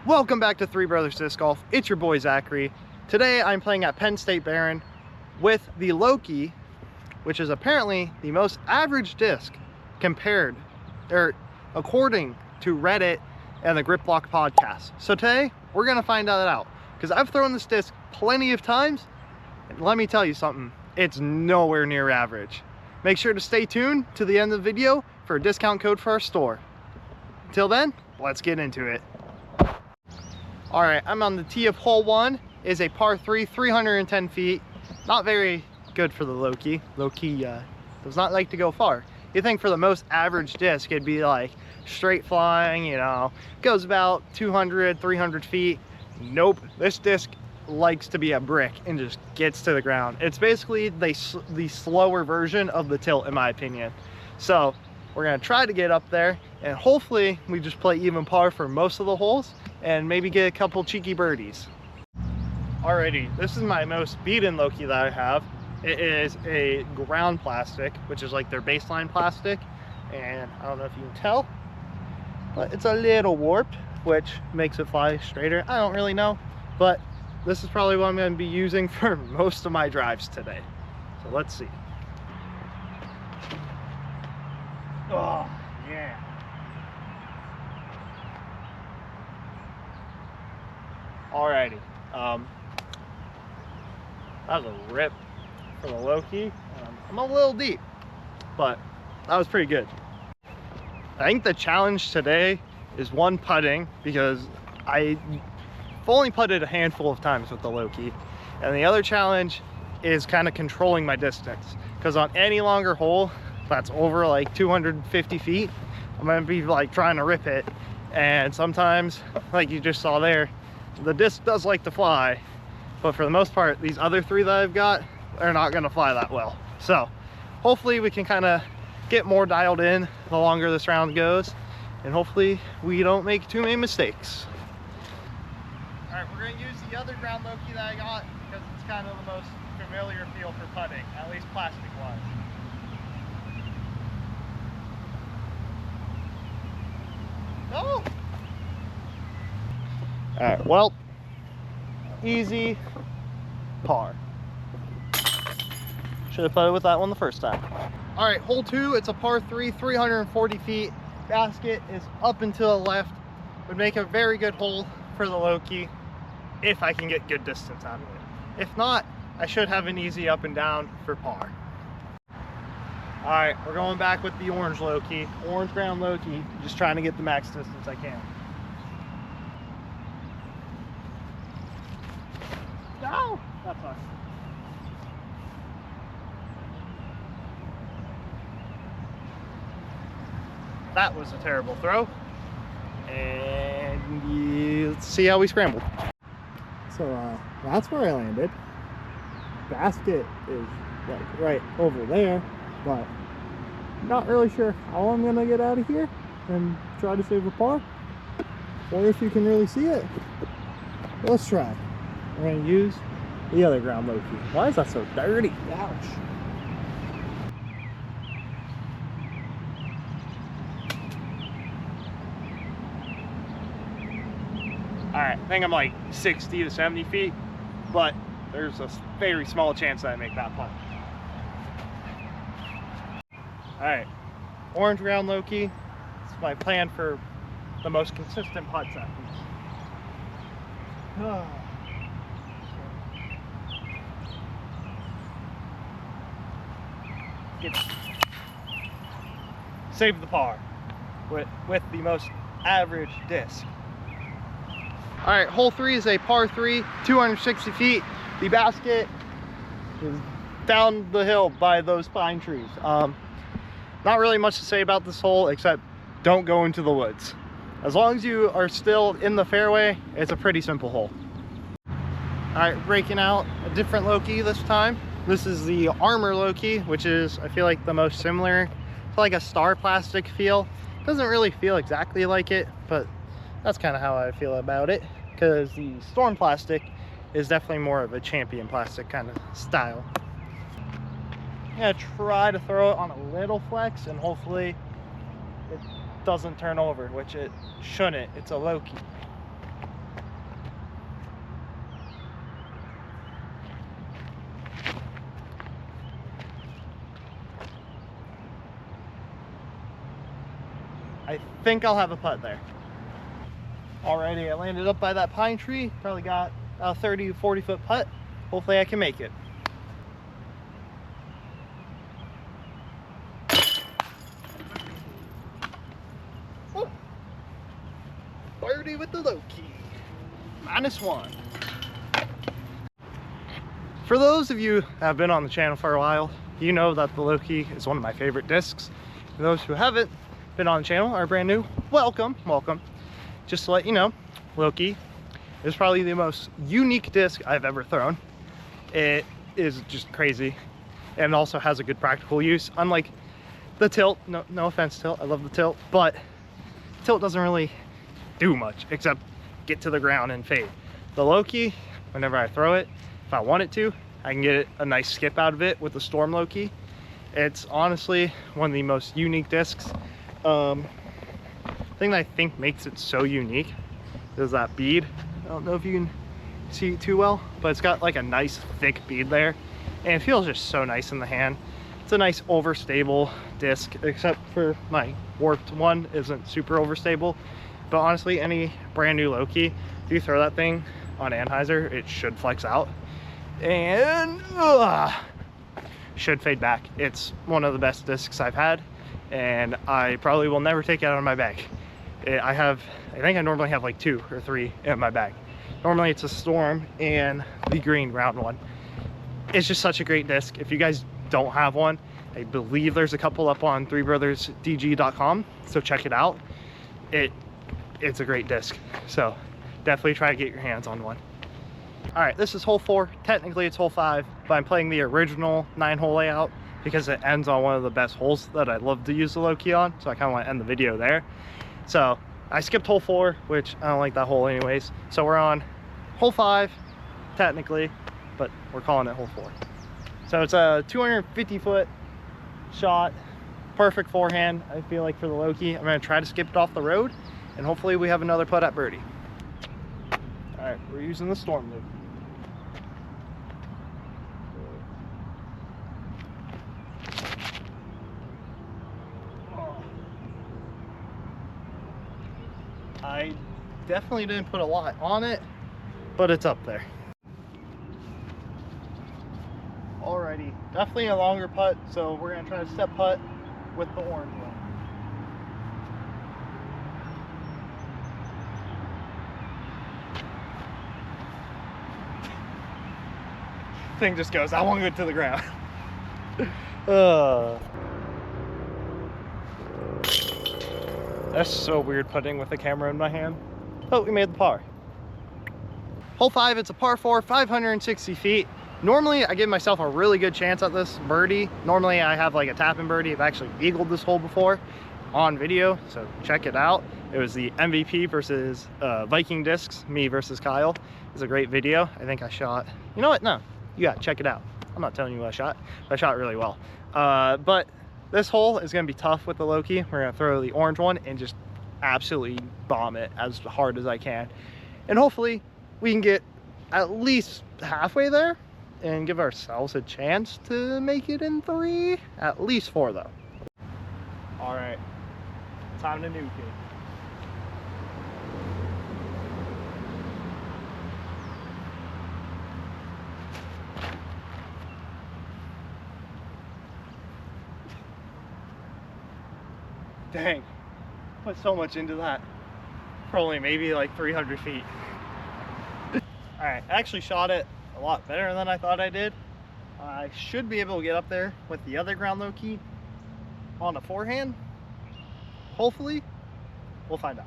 Welcome back to Three Brothers Disc Golf. It's your boy Zachary. Today I'm playing at Penn State Behrend with the Loki, which is apparently the most average disc according to Reddit and the Grip Block podcast. So today we're gonna find that out because I've thrown this disc plenty of times, and let me tell you something, it's nowhere near average. Make sure to stay tuned to the end of the video for a discount code for our store. Until then, let's get into it. All right, I'm on the tee of hole 1. Is a par 3, 310 feet. Not very good for the Loki. Loki does not like to go far. You think for the most average disc, it'd be like straight flying, you know, goes about 200, 300 feet. Nope, this disc likes to be a brick and just gets to the ground. It's basically the slower version of the tilt, in my opinion. So we're gonna try to get up there, and hopefully we just play even par for most of the holes and maybe get a couple cheeky birdies. Alrighty, this is my most beaten Loki that I have. It is a ground plastic, which is like their baseline plastic, and I don't know if you can tell, but it's a little warped, which makes it fly straighter. I don't really know, but this is probably what I'm going to be using for most of my drives today. So let's see. Oh, yeah. Alrighty. That was a rip for the Loki. I'm a little deep, but that was pretty good. I think the challenge today is one, putting, because I've only putted a handful of times with the Loki, and the other challenge is kind of controlling my distance, because on any longer hole that's over like 250 feet, I'm gonna be like trying to rip it, and sometimes, like you just saw there, the disc does like to fly, but for the most part these other three that I've got are not gonna fly that well. So hopefully we can kind of get more dialed in the longer this round goes, and hopefully we don't make too many mistakes. All right, we're gonna use the other ground Loki that I got because it's kind of the most familiar feel for putting, at least plastic wise. No! All right, well, easy par. Should have putted with that one the first time. All right, hole 2, it's a par 3, 340 feet. Basket is up and to the left. Would make a very good hole for the Loki if I can get good distance out of it. If not, I should have an easy up and down for par. All right, we're going back with the orange Loki, orange ground Loki, just trying to get the max distance I can. No, that's fine. That was a terrible throw, and let's see how we scrambled. So that's where I landed. Basket is like right over there, but I'm not really sure how I'm gonna get out of here and try to save a par, or if you can really see it. But let's try. We're gonna use the other ground Loki. Why is that so dirty? Ouch. All right, I think I'm like 60 to 70 feet, but there's a very small chance that I make that putt. All right, orange ground Loki. It's my plan for the most consistent putts at least. Save the par with the most average disc. All right, hole 3 is a par 3, 260 feet. The basket is down the hill by those pine trees. Not really much to say about this hole except don't go into the woods. As long as you are still in the fairway, it's a pretty simple hole. All right, breaking out a different Loki this time. This is the Armor Loki, which is, I feel like, the most similar to like a star plastic feel. Doesn't really feel exactly like it, but that's kind of how I feel about it, because the Storm plastic is definitely more of a champion plastic kind of style. I'm gonna try to throw it on a little flex, and hopefully it doesn't turn over, which it shouldn't. It's a Loki. I think I'll have a putt there. Alrighty, I landed up by that pine tree. Probably got a 30, 40 foot putt. Hopefully I can make it. Oh. Birdie with the Loki. -1. For those of you who have been on the channel for a while, you know that the Loki is one of my favorite discs. For those who haven't been on the channel, are brand new, welcome. Just to let you know, Loki is probably the most unique disc I've ever thrown. It is just crazy and also has a good practical use. Unlike the tilt, no offense tilt, I love the tilt, but tilt doesn't really do much except get to the ground and fade. The Loki, whenever I throw it, if I want it to, I can get a nice skip out of it with the Storm Loki. It's honestly one of the most unique discs. Thing that I think makes it so unique is that bead. I don't know if you can see it too well, but it's got like a nice thick bead there and it feels just so nice in the hand. It's a nice overstable disc, except for my warped one isn't super overstable. But honestly, any brand new Loki, if you throw that thing on Anheuser, it should flex out and should fade back. It's one of the best discs I've had, and I probably will never take it out of my bag. I think I normally have like 2 or 3 in my bag. Normally it's a Storm and the green round one. It's just such a great disc. If you guys don't have one, I believe there's a couple up on threebrothersdg.com, so check it out. It's a great disc, so definitely try to get your hands on one. All right, this is hole 4. Technically it's hole 5, but I'm playing the original 9-hole layout because it ends on one of the best holes that I love to use the Loki on, so I kind of want to end the video there. So I skipped hole 4, which I don't like that hole anyways. So we're on hole 5, technically, but we're calling it hole 4. So it's a 250 foot shot, perfect forehand, I feel like, for the Loki. I'm gonna try to skip it off the road, and hopefully we have another putt at birdie. All right, we're using the Storm loop. I definitely didn't put a lot on it, but it's up there. Alrighty, definitely a longer putt, so we're gonna try to step putt with the orange one. Thing just goes, I want to go to the ground. That's so weird putting with the camera in my hand. Oh, we made the par. Hole 5, it's a par 4, 560 feet. Normally I give myself a really good chance at this birdie. Normally I have like a tap-in birdie. I've actually eagled this hole before on video, so check it out. It was the MVP versus Viking Discs, me versus Kyle. It's a great video. I think I shot, you know what, no, you gotta check it out. I'm not telling you what I shot, but I shot really well. But this hole is gonna be tough with the Loki. We're gonna throw the orange one and just absolutely bomb it as hard as I can. And hopefully we can get at least halfway there and give ourselves a chance to make it in 3, at least 4 though. All right, time to nuke it. Dang, put so much into that for only maybe like 300 feet. All right, I actually shot it a lot better than I thought I did. I should be able to get up there with the other ground Loki on a forehand. Hopefully, we'll find out.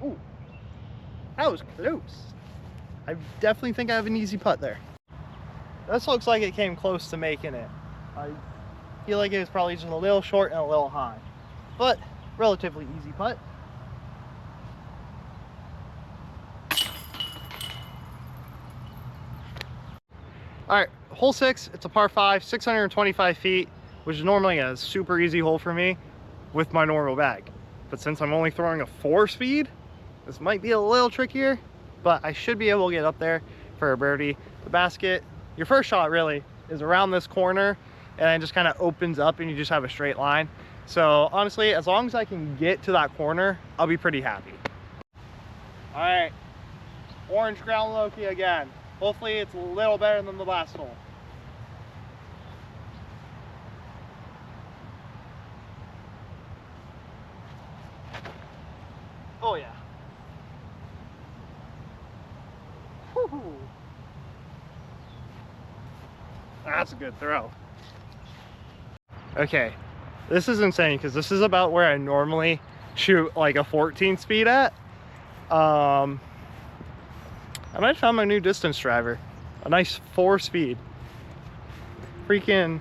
Ooh, that was close. I definitely think I have an easy putt there. This looks like it came close to making it. I feel like it was probably just a little short and a little high, but relatively easy putt. All right, hole 6, it's a par 5, 625 feet, which is normally a super easy hole for me with my normal bag. But since I'm only throwing a 4-speed, this might be a little trickier, but I should be able to get up there for a birdie. The basket, your first shot really is around this corner and then just kind of opens up and you just have a straight line. So honestly, as long as I can get to that corner, I'll be pretty happy. All right, orange ground Loki again. Hopefully it's a little better than the last hole. Oh yeah. Woo-hoo. That's a good throw. Okay, this is insane because this is about where I normally shoot like a 14 speed at. I might have found my new distance driver. A nice 4 speed. Freaking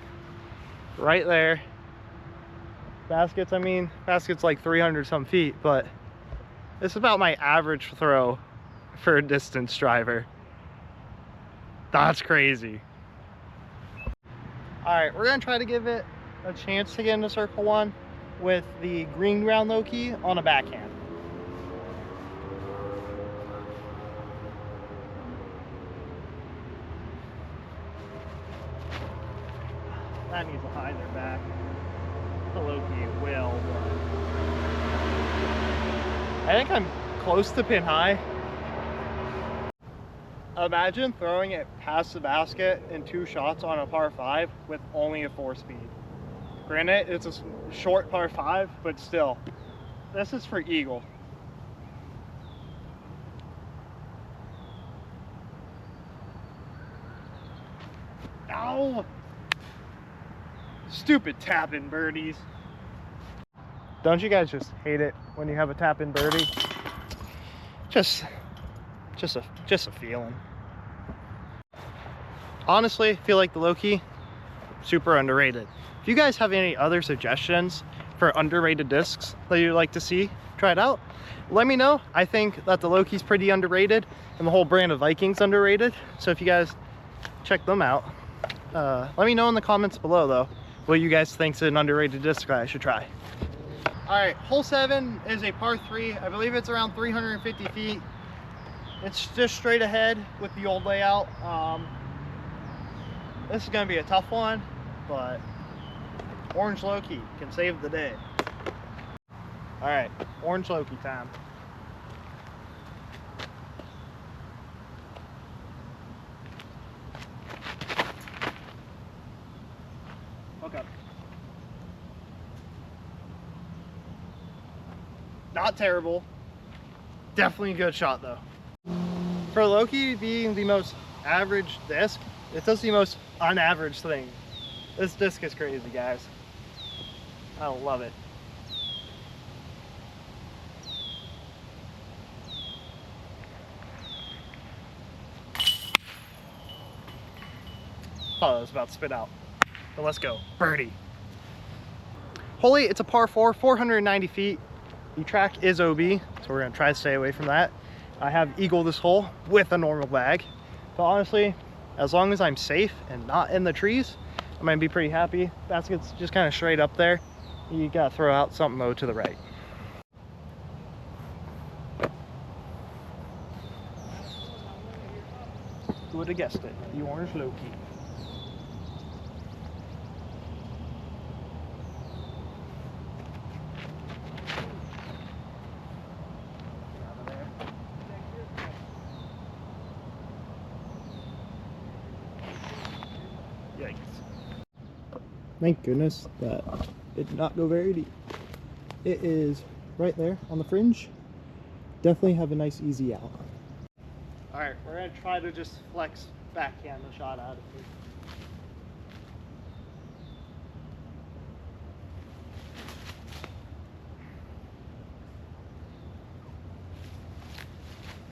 right there. Baskets, I mean, basket's like 300 some feet, but it's about my average throw for a distance driver. That's crazy. All right, we're gonna try to give it a chance to get into circle 1 with the green ground Loki on a backhand. That needs a hinder back. The Loki will. I think I'm close to pin high. Imagine throwing it past the basket in 2 shots on a par 5 with only a 4 speed. Granted, it's a short par 5, but still, this is for eagle. Ow! Stupid tap-in birdies. Don't you guys just hate it when you have a tap-in birdie? Just a feeling. Honestly, I feel like the Loki, super underrated. If you guys have any other suggestions for underrated discs that you'd like to see tried out, let me know. I think that the Loki's pretty underrated and the whole brand of Viking's underrated. So if you guys check them out, let me know in the comments below though what you guys think's an underrated disc that I should try. All right, hole 7 is a par 3. I believe it's around 350 feet. It's just straight ahead with the old layout. This is gonna be a tough one, but orange Loki can save the day. All right, orange Loki time. Okay. Not terrible. Definitely a good shot though. For Loki being the most average disc, it does the most unaverage thing. This disc is crazy, guys. I love it. Oh, I was about to spit out. But let's go. Birdie. Hole 8, it's a par 4, 490 feet. The track is OB, so we're gonna try to stay away from that. I have eagle this hole with a normal bag. But honestly, as long as I'm safe and not in the trees, I'm gonna be pretty happy. Basket's just kind of straight up there. You gotta throw out something though to the right. Who would have guessed it? The orange Loki. Yikes. Thank goodness that it did not go very deep. It is right there on the fringe. Definitely have a nice easy out. Alright, we're going to try to just flex backhand the shot out of here.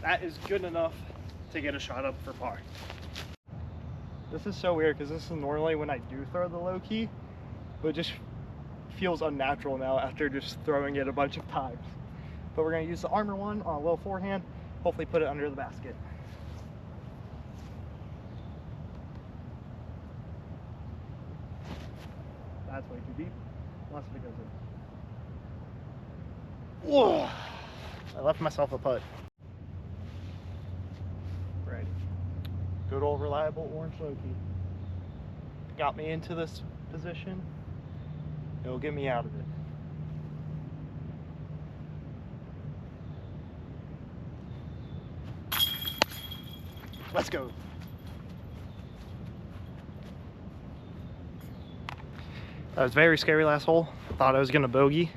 That is good enough to get a shot up for par. This is so weird because this is normally when I do throw the low key, but it just feels unnatural now after just throwing it a bunch of times. But we're going to use the armor one on a low forehand, hopefully put it under the basket. That's way too deep, unless it goes in. Whoa! I left myself a putt. Right. Good old reliable orange Loki. got me into this position. It'll get me out of it. Let's go. That was very scary last hole. Thought I was gonna bogey.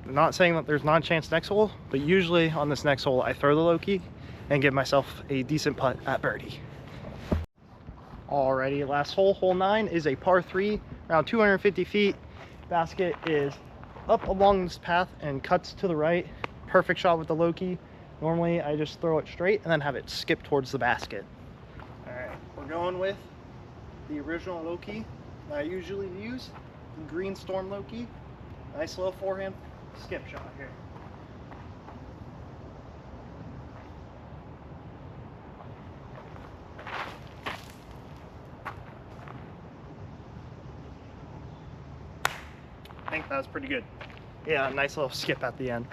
I'm not saying that there's not a chance next hole, but usually on this next hole I throw the Loki and give myself a decent putt at birdie. Alrighty, last hole, hole 9 is a par 3, around 250 feet. Basket is up along this path and cuts to the right. Perfect shot with the Loki. Normally I just throw it straight and then have it skip towards the basket. Alright, we're going with the original Loki that I usually use, the Green Storm Loki. Nice little forehand skip shot here. I think that was pretty good. Yeah, nice little skip at the end.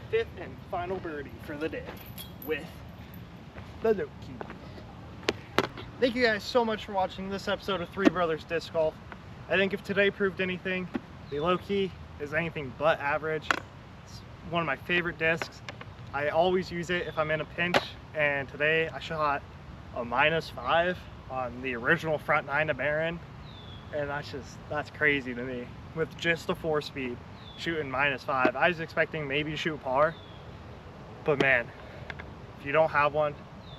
Fifth and final birdie for the day with the Loki. Thank you guys so much for watching this episode of Three Brothers Disc Golf. I think if today proved anything, the Loki is anything but average. It's one of my favorite discs. I always use it if I'm in a pinch, and today I shot a -5 on the original front 9 to Behrend, and that's crazy to me. With just a 4-speed, shooting -5. I was expecting maybe to shoot par, but man, if you don't have one,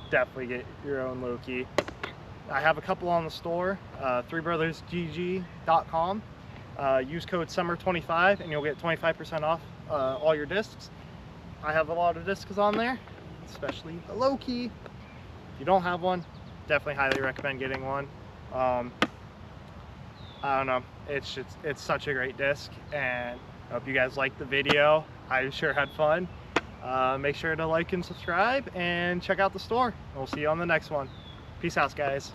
definitely get your own Loki. I have a couple on the store, threebrothersgg.com. Use code SUMMER25 and you'll get 25% off all your discs. I have a lot of discs on there, especially the Loki. If you don't have one, definitely highly recommend getting one. I don't know, it's such a great disc, and I hope you guys liked the video. I sure had fun. Make sure to like and subscribe and check out the store. We'll see you on the next one. Peace out, guys.